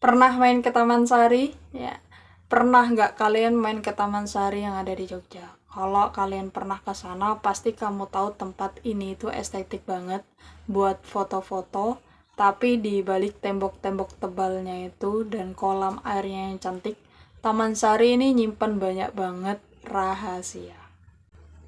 Pernah main ke Taman Sari? Ya. Pernah nggak kalian main ke Taman Sari yang ada di Jogja? Kalau kalian pernah ke sana, pasti kamu tahu tempat ini itu estetik banget buat foto-foto. Tapi di balik tembok-tembok tebalnya itu dan kolam airnya yang cantik, Taman Sari ini nyimpan banyak banget rahasia.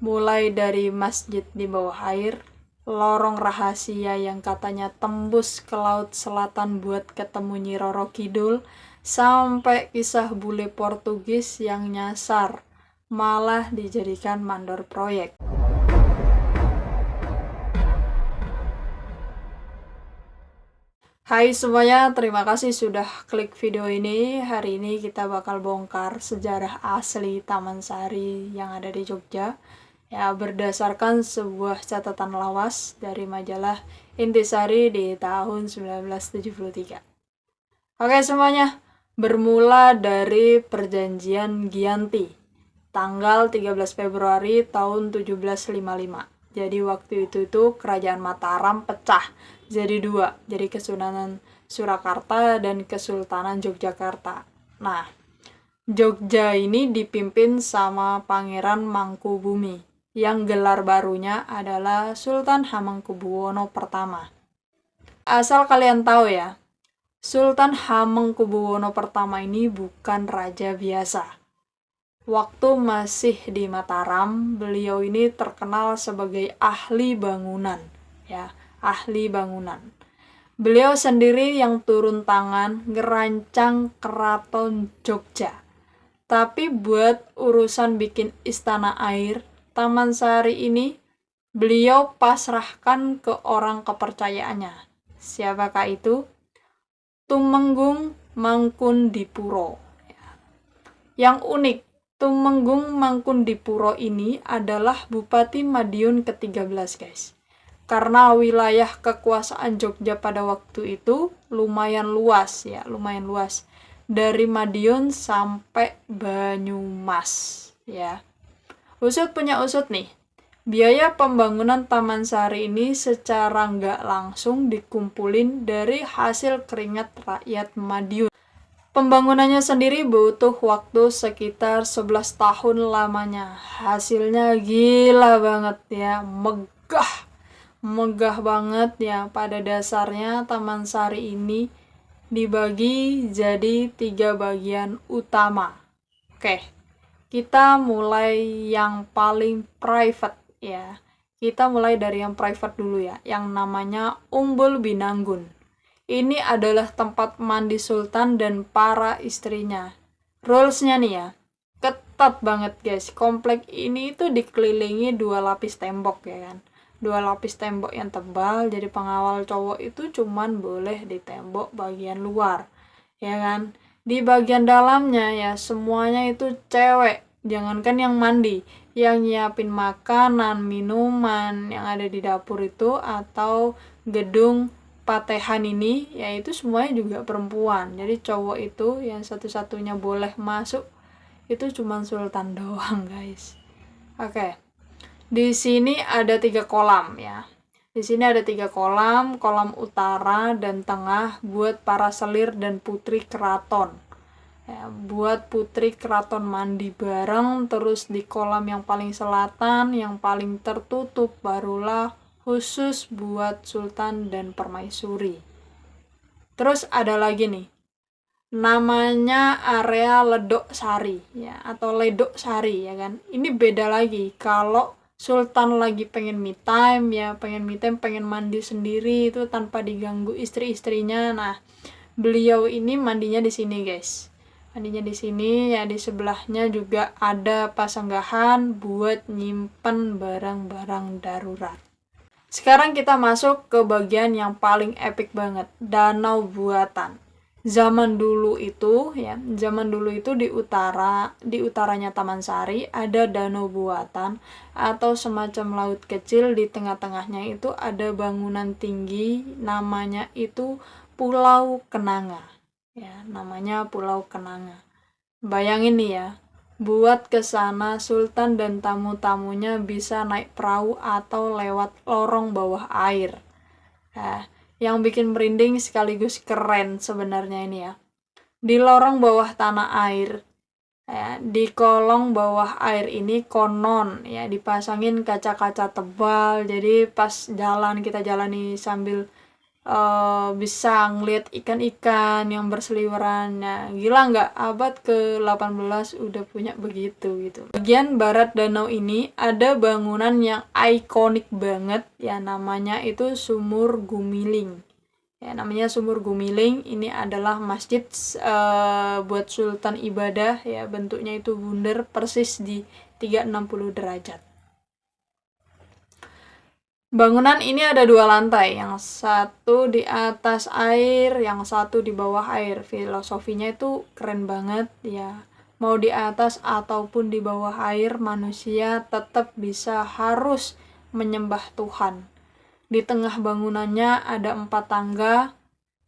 Mulai dari masjid di bawah air, lorong rahasia yang katanya tembus ke laut selatan buat ketemu Nyi Roro Kidul, sampai kisah bule Portugis yang nyasar, malah dijadikan mandor proyek. Hai semuanya, terima kasih sudah klik video ini. Hari ini kita bakal bongkar sejarah asli Taman Sari yang ada di Jogja. Ya, berdasarkan sebuah catatan lawas dari majalah Intisari di tahun 1973. Oke semuanya, bermula dari perjanjian Giyanti, tanggal 13 Februari tahun 1755. Jadi waktu itu kerajaan Mataram pecah jadi dua, jadi Kesultanan Surakarta dan Kesultanan Yogyakarta. Nah, Jogja ini dipimpin sama Pangeran Mangkubumi, yang gelar barunya adalah Sultan Hamengkubuwono I. Asal kalian tahu ya, Sultan Hamengkubuwono I ini bukan raja biasa. Waktu masih di Mataram, beliau ini terkenal sebagai ahli bangunan, ya, ahli bangunan. Beliau sendiri yang turun tangan ngerancang keraton Jogja. Tapi buat urusan bikin istana air, Taman Sari ini beliau pasrahkan ke orang kepercayaannya. Siapakah itu? Tumenggung Mangkundipuro. Yang unik, Tumenggung Mangkundipuro ini adalah Bupati Madiun ke-13, guys. Karena wilayah kekuasaan Jogja pada waktu itu lumayan luas ya, lumayan luas. Dari Madiun sampai Banyumas ya. Usut punya usut nih. Biaya pembangunan Taman Sari ini secara nggak langsung dikumpulin dari hasil keringat rakyat Madiun. Pembangunannya sendiri butuh waktu sekitar 11 tahun lamanya. Hasilnya gila banget ya, megah banget ya. Pada dasarnya Taman Sari ini dibagi jadi 3 bagian utama. Oke, kita mulai yang paling private ya. Kita mulai dari yang private dulu ya, yang namanya Umbul Binanggun. Ini adalah tempat mandi Sultan dan para istrinya. Rules-nya nih ya, ketat banget guys. Komplek ini itu dikelilingi 2 lapis tembok ya kan. 2 lapis tembok yang tebal, jadi pengawal cowok itu cuman boleh di tembok bagian luar. Ya kan? Di bagian dalamnya ya semuanya itu cewek. Jangankan yang mandi, yang nyiapin makanan, minuman yang ada di dapur itu atau gedung patehan ini, yaitu semuanya juga perempuan. Jadi cowok itu yang satu-satunya boleh masuk itu cuma Sultan doang, guys. Oke. Di sini ada 3 kolam ya. Di sini ada 3 kolam, kolam utara dan tengah buat para selir dan putri keraton. Ya, buat putri keraton mandi bareng, terus di kolam yang paling selatan, yang paling tertutup barulah khusus buat Sultan dan Permaisuri. Terus ada lagi nih, namanya area Ledok Sari ya, atau Ledok Sari ya kan. Ini beda lagi. Kalau Sultan lagi pengen me time ya, pengen mandi sendiri itu tanpa diganggu istri-istrinya. Nah, beliau ini mandinya di sini, guys. Mandinya di sini ya, di sebelahnya juga ada pasanggahan buat nyimpen barang-barang darurat. Sekarang kita masuk ke bagian yang paling epic banget, danau buatan. Zaman dulu itu di utaranya Taman Sari ada danau buatan atau semacam laut kecil, di tengah-tengahnya itu ada bangunan tinggi namanya itu Pulau Kenanga. Ya, namanya Pulau Kenanga. Bayangin nih ya, buat ke sana Sultan dan tamu-tamunya bisa naik perahu atau lewat lorong bawah air. Nah, yang bikin merinding sekaligus keren sebenarnya ini ya. Di lorong bawah tanah air, ya, di kolong bawah air ini konon ya dipasangin kaca-kaca tebal, jadi pas jalan kita jalani sambil bisa ngeliat ikan-ikan yang berseliweran. Nah, gila nggak, abad ke-18 udah punya begitu gitu. Bagian barat danau ini ada bangunan yang ikonik banget ya, namanya itu Sumur Gumiling. Ya, namanya Sumur Gumiling. Ini adalah masjid buat sultan ibadah ya, bentuknya itu bundar persis di 360 derajat. Bangunan ini ada 2 lantai, yang satu di atas air, yang satu di bawah air. Filosofinya itu keren banget ya. Mau di atas ataupun di bawah air, manusia tetap bisa harus menyembah Tuhan. Di tengah bangunannya ada 4 tangga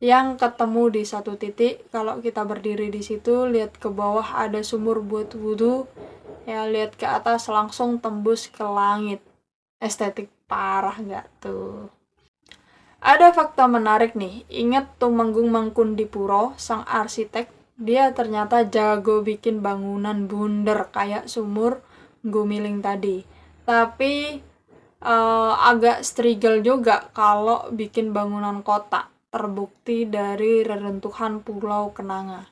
yang ketemu di satu titik. Kalau kita berdiri di situ, lihat ke bawah ada sumur buat wudhu. Ya, lihat ke atas langsung tembus ke langit. Estetik parah nggak tuh? Ada fakta menarik nih. Ingat Tumenggung Mangkundipuro, sang arsitek, dia ternyata jago bikin bangunan bundar kayak Sumur Gumiling tadi. Tapi agak struggle juga kalau bikin bangunan kota. Terbukti dari reruntuhan Pulau Kenanga.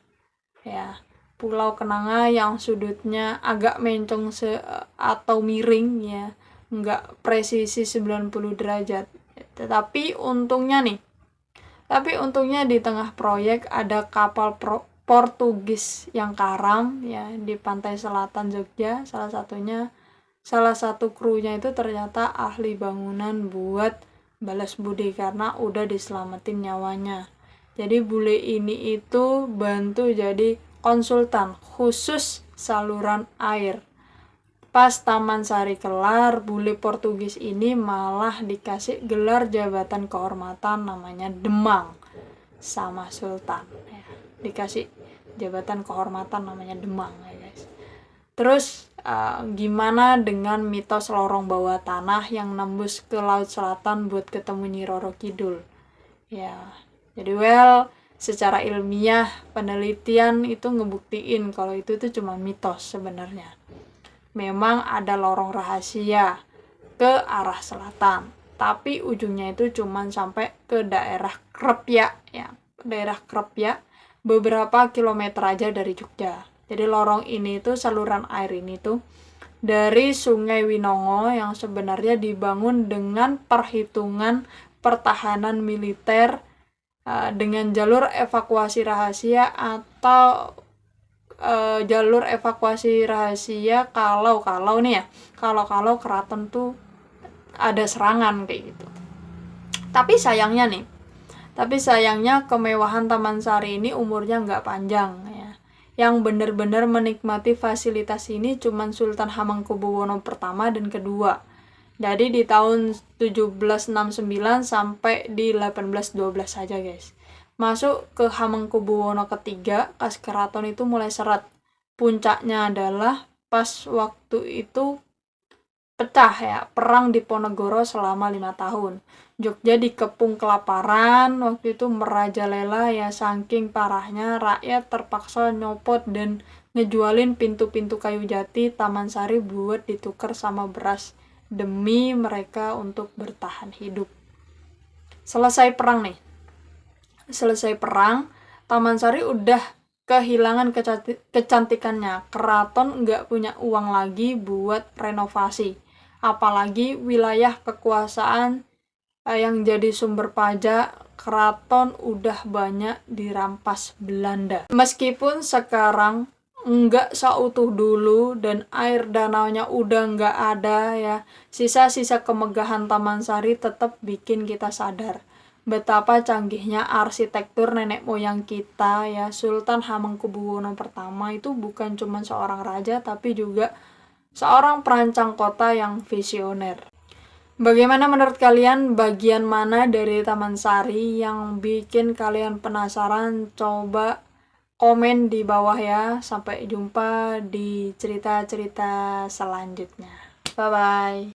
Ya, Pulau Kenanga yang sudutnya agak mencong atau miring ya, nggak presisi 90 derajat. Tapi untungnya di tengah proyek ada kapal Portugis yang karam ya di pantai selatan Jogja. Salah satu krunya itu ternyata ahli bangunan buat balas budi karena udah diselamatin nyawanya. Jadi bule ini itu bantu jadi konsultan khusus saluran air. Pas Taman Sari kelar, bule Portugis ini malah dikasih gelar jabatan kehormatan namanya Demang sama Sultan ya. Dikasih jabatan kehormatan namanya Demang ya guys. Terus gimana dengan mitos lorong bawah tanah yang nembus ke Laut Selatan buat ketemu Nyi Roro Kidul? Ya, jadi secara ilmiah penelitian itu ngebuktiin kalau itu tuh cuma mitos sebenarnya. Memang ada lorong rahasia ke arah selatan, tapi ujungnya itu cuma sampai ke daerah Krepyak ya. Daerah Krepyak beberapa kilometer aja dari Jogja. Jadi lorong ini tuh, saluran air ini tuh dari Sungai Winongo yang sebenarnya dibangun dengan perhitungan pertahanan militer dengan jalur evakuasi rahasia atau jalur evakuasi rahasia kalau keraton tuh ada serangan kayak gitu. Tapi sayangnya kemewahan Taman Sari ini umurnya nggak panjang ya. Yang benar-benar menikmati fasilitas ini cuman Sultan Hamengkubuwono pertama dan kedua. Jadi di tahun 1769 sampai di 1812 saja guys. Masuk ke Hamengkubuwono ketiga, kas keraton itu mulai seret. Puncaknya adalah pas waktu itu pecah ya, perang Diponegoro selama 5 tahun. Jogja dikepung kelaparan, waktu itu merajalela ya, saking parahnya rakyat terpaksa nyopot dan ngejualin pintu-pintu kayu jati Taman Sari buat ditukar sama beras demi mereka untuk bertahan hidup. Selesai perang, Taman Sari udah kehilangan kecantikannya. Keraton nggak punya uang lagi buat renovasi. Apalagi wilayah kekuasaan yang jadi sumber pajak keraton udah banyak dirampas Belanda. Meskipun sekarang nggak seutuh dulu dan air danaunya udah nggak ada ya, sisa-sisa kemegahan Taman Sari tetap bikin kita sadar betapa canggihnya arsitektur nenek moyang kita ya. Sultan Hamengkubuwono pertama itu bukan cuma seorang raja tapi juga seorang perancang kota yang visioner. Bagaimana menurut kalian, bagian mana dari Taman Sari yang bikin kalian penasaran? Coba komen di bawah ya. Sampai jumpa di cerita-cerita selanjutnya. Bye-bye.